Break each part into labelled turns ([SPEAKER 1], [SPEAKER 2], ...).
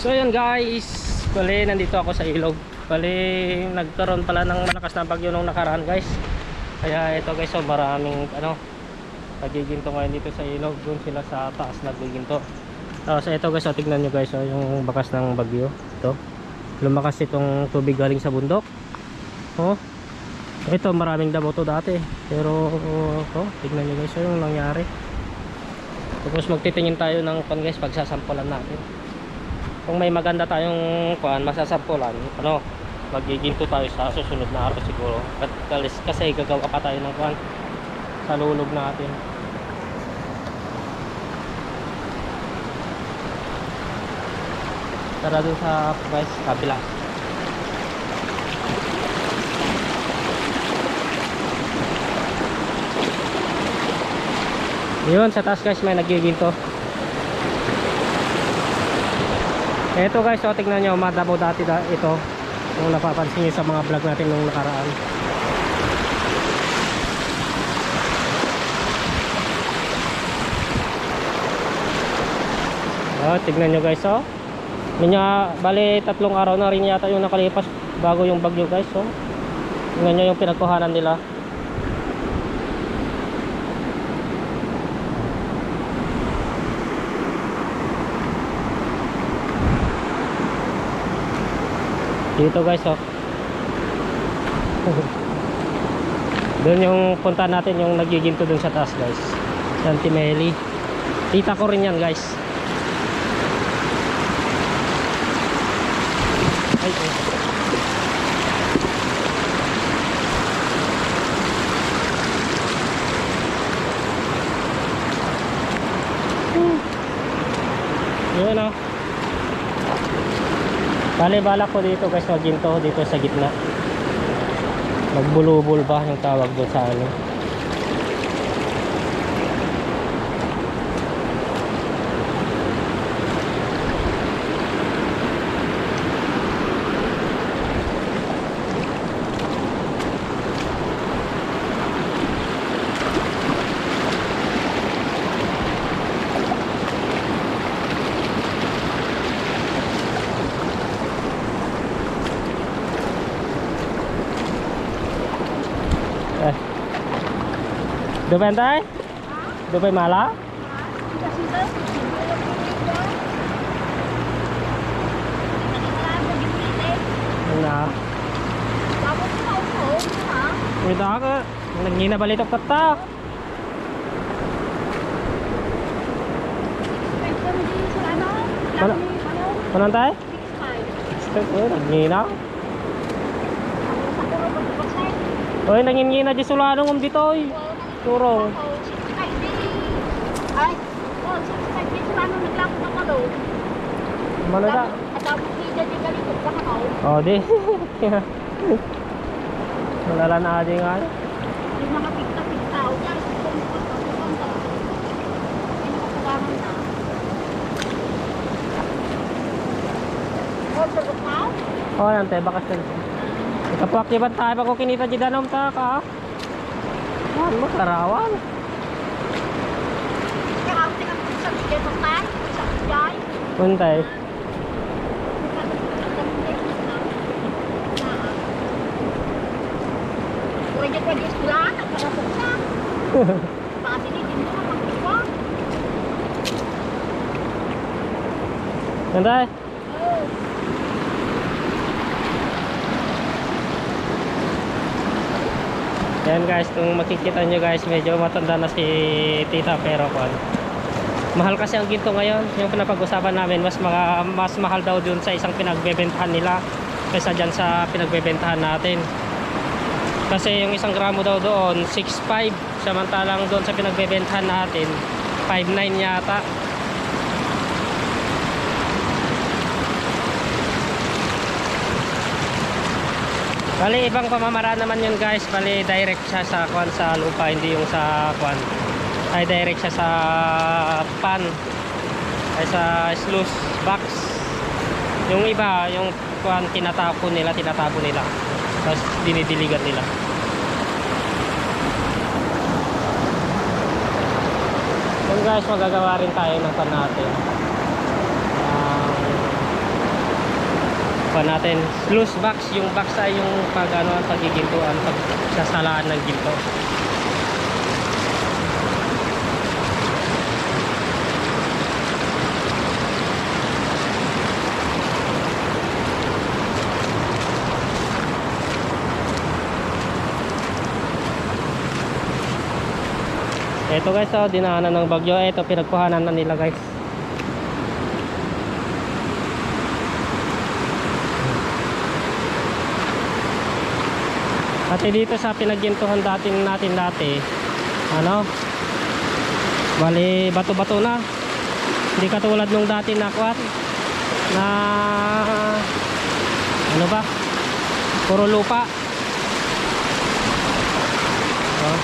[SPEAKER 1] So yun guys, bali nandito ako sa ilog. Bali nagkaroon pala ng malakas na bagyo nung nakaraan guys. Kaya ito guys, so maraming nagiginto ngayon dito sa ilog. Doon sila sa taas nagiginto. So ito guys, so tignan nyo guys, so yung bakas ng bagyo. Ito, lumakas itong tubig galing sa bundok. Oh, ito maraming damo to dati. Pero tignan nyo guys, so yung nangyari. Tapos magtitingin tayo ng guys, pagsasampulan natin. Kung may maganda tayong masasampulan, magiginto tayo sa susunod na araw siguro. Kasi gagawa pa tayo ng sa lulog natin. Tara dun sa guys, kabila. Yun, sa taas guys may nagiginto. Eto guys, so tignan nyo, madabo dati ito. Kung napapansin nyo sa mga vlog natin nung nakaraan. Tignan nyo guys, so bali 3 araw na rin yata yung nakalipas bago yung bagyo guys. So tignan nyo yung pinagkuhanan nila. Dito guys, doon yung punta natin, yung nagiginto doon sa taas guys, Santi Meli. Tita ko rin yan guys. Ay, yun o. Bali balak ko dito guys, maginto dito sa gitna. Magbulubul ba yung tawag doon sa Doon ba tay? Doon ba mala? Na. Udah ka, nagina balitok kata. Mana tay? Nagina. Oy, nangingina di sulanong dito oy. Turong.
[SPEAKER 2] Ay, sa dito ano naglakad ng malo.
[SPEAKER 1] Malo da?
[SPEAKER 2] Tapos hindi di galikot ka ako.
[SPEAKER 1] Oh, di. Wala na adi nga.
[SPEAKER 2] Hindi nakapigta-pigta o guys. Hindi nakapagangan na. Oh, sagot na?
[SPEAKER 1] Oh, nante, bakas na. Ikapakiban tayo pa kung kinita di danom ta ka. Ano karawan?
[SPEAKER 2] Kaya ako tingnan ko sa bigay mo pa. Sa bigay.
[SPEAKER 1] Untay.
[SPEAKER 2] Pwede sekolah, nagkarapok na. Baka sinidin mo na magdiwa.
[SPEAKER 1] Untay. Yan guys, kung makikita nyo guys, medyo matanda na si tita, pero mahal kasi ang ginto ngayon. Yung pinapag-usapan namin, mas mahal daw dun sa isang pinagbebentahan nila kaysa dyan sa pinagbebentahan natin. Kasi yung 1 gramo daw doon 6.5, samantalang doon sa pinagbebentahan natin 5.9 yata. Bali ibang pamamaraan naman yun guys. Bali direct siya sa lupa, hindi yung sa ay direct siya sa pan ay sa sluice box. Yung iba, yung tinatapon nila tapos dinidiligan nila. Yun guys, magagawa rin tayo ng pan natin. pa natin sluice box. Yung box ay yung pag ano, pagigintuan, pag sasalaan ng ginto. Ito guys, oh, dinaanan ng bagyo. Ito pinagkuhanan na nila guys. Kasi dito sa pinaggintuhan natin dati, ano, bali bato-bato na. Hindi katulad nung dati na kwat na ano ba, puro lupa. Oh.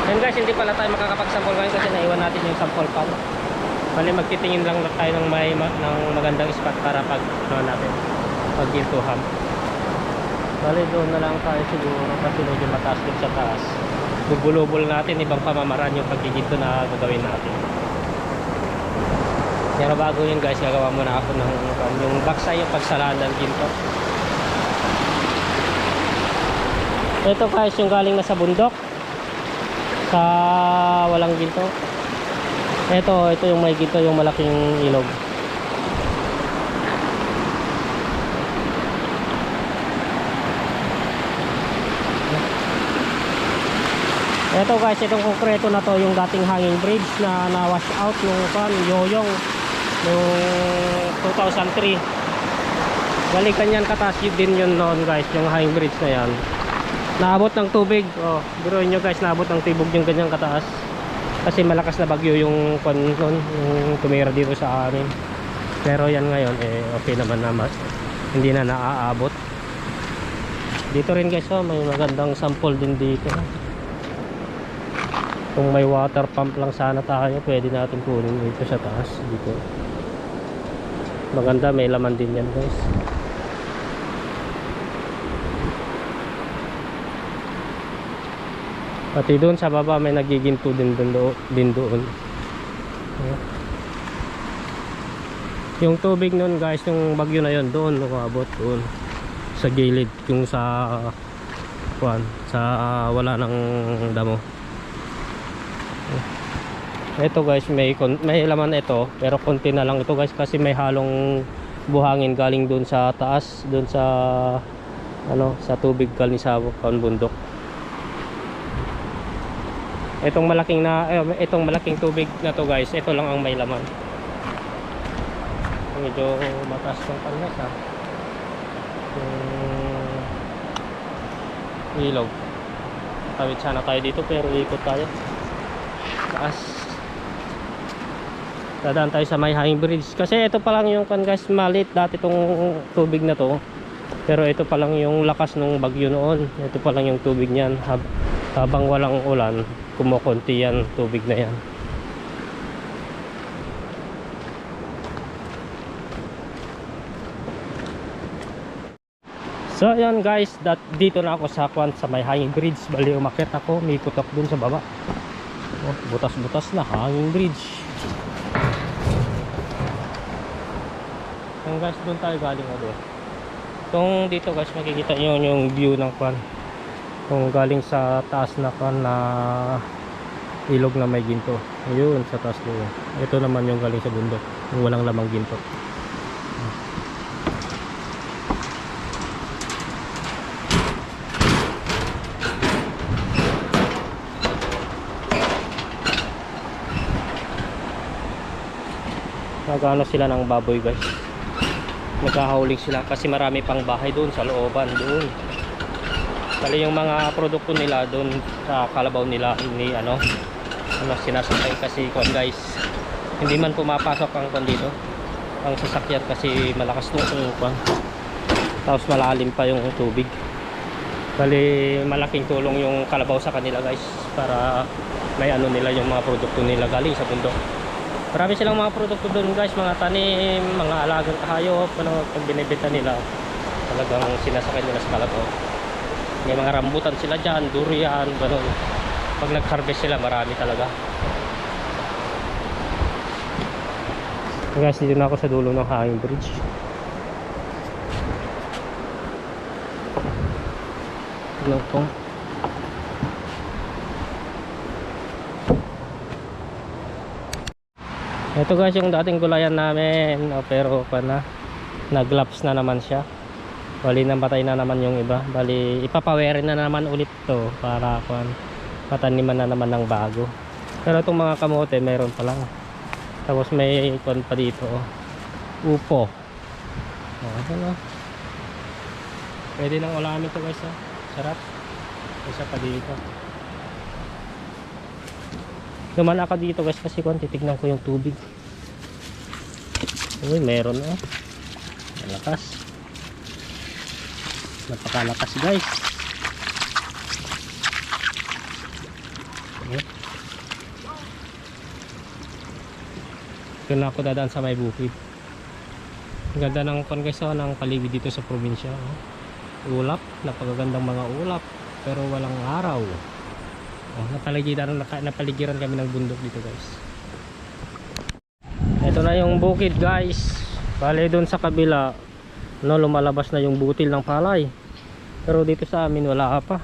[SPEAKER 1] Yan guys, hindi pala tayo makakapag-sample ngayon kasi naiwan natin yung sample pan. Bali magtitingin lang tayo ng ng magandang spot para pag ano natin, paggintuhan. Bali doon na lang tayo siguro kasi medyo mataas din sa taas. Bubulubol natin ibang pamamaraan yung paggiginto na gagawin natin. Pero bago yun guys, gagawa muna ako ng yung baksay, yung pagsalaan ng ginto. Ito guys, yung galing na sa bundok sa walang ginto. Ito yung may ginto, yung malaking ilog. Ito guys, itong konkreto na to yung dating hanging bridge na na-wash out nung yoyong nung 2003. Balikan yan kataas din yun noon guys, yung hanging bridge na yan. Naabot ng tubig. Oh, biruin nyo guys, naabot ng tibog yung ganyang kataas. Kasi malakas na bagyo yung noon, yung tumira dito sa amin. Pero yan ngayon okay naman na hindi na naaabot. Dito rin guys, oh, may magandang sample din dito. Kung may water pump lang sana tayo, pwede natin kunin dito sa taas dito. Maganda, may laman din yan guys. Pati doon sa baba may nagiginto din doon. Yung tubig noon guys, yung bagyo na yon doon umabot doon sa gilid, yung sa wala nang damo. Ito guys, may laman ito pero konti na lang ito guys kasi may halong buhangin galing doon sa taas, doon sa ano, sa tubig galing sa bundok. Itong malaking tubig na to guys, ito lang ang may laman. Medyo mataas tong panlas ha. Yung ilog. Tawid sana tayo dito pero ikot tayo. Taas. Dadaan tayo sa may hanging bridge. Kasi ito pa lang yung guys, maliit dati tong tubig na to. Pero ito pa lang yung lakas ng bagyo noon. Ito pa lang yung tubig niyan. Habang walang ulan, kumukunti yan tubig na yan. So yan guys, dito na ako sa may hanging bridge. Bali umakyat ako, may kutok dun sa baba. Oh, butas-butas na hanging bridge. Yan guys, doon tayo galing doon. Itong dito guys, makikita nyo yung view ng kung galing sa taas na na ilog na may ginto. Ayun sa taas doon. Ito naman yung galing sa bundok, yung walang lamang ginto. Nagano sila ng baboy guys. Naghahuling sila kasi marami pang bahay doon sa looban doon. Bali yung mga produkto nila doon sa kalabaw nila ni ano sinasakay kasi guys, hindi man pumapasok ang dito ang sasakyan kasi malakas nung tapos malalim pa yung tubig. Bali malaking tulong yung kalabaw sa kanila guys para may ano nila yung mga produkto nila galing sa bundok. Marami silang mga produkto doon guys, mga tanim, mga alagang hayop, pag binibenta nila talagang sinasakay nila sa kalabaw. May mga rambutan sila dyan, durian, gano'n. Pag nag-harvest sila, marami talaga. Guys, dito na ako sa dulo ng hanging bridge. Hello po. Ito guys yung dating gulayan namin, pero naglaps na naman siya. Bali namatay na naman yung iba. Bali ipapawerin na naman ulit to para pataniman na naman ng bago. Pero itong mga kamote meron pa lang. Tapos may pa dito, upo. Ano? Pwede nang ulamin to guys, sarap. Isa pa dito. Duman ako dito guys kasi titignan ko yung tubig. Uy, meron na. Malakas. Napakalakas guys. Doon na ako dadaan sa may bukid. Ang ganda ng guys, ng paligid dito sa probinsya. Ulap, napakagandang mga ulap. Pero walang araw. Napaligiran kami ng bundok dito guys. Ito na yung bukid guys. Bale doon sa kabila lumalabas na yung butil ng palay. Pero dito sa amin wala pa.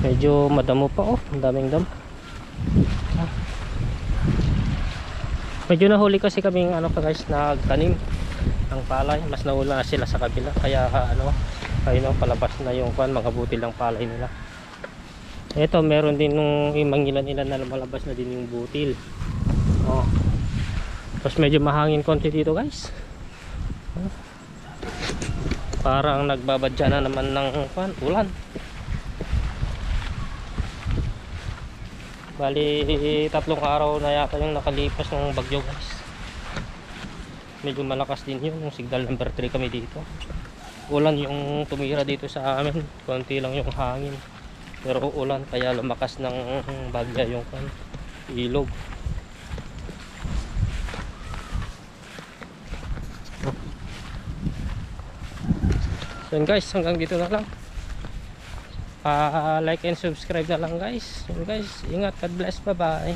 [SPEAKER 1] Medyo madamo pa ang daming dam. Medyo nahuli kasi kaming guys, nagtanim ng palay. Mas naula sila sa kabila. Kaya ayun palabas na yung mga butil ng palay nila. Ito meron din nung ilan na lumalabas na din yung butil. Tapos medyo mahangin konti dito guys. Parang nagbabadya na naman ng ulan. Bali 3 araw na yata yung nakalipas ng bagyo guys. Medyo malakas din yun. Yung signal number 3 kami dito. Ulan yung tumira dito sa amin. Konti lang yung hangin. Pero ulan kaya lumakas ng bagya yung ilog. So guys, hanggang dito na lang. Like and subscribe na lang guys. So guys, ingat, God bless, bye bye.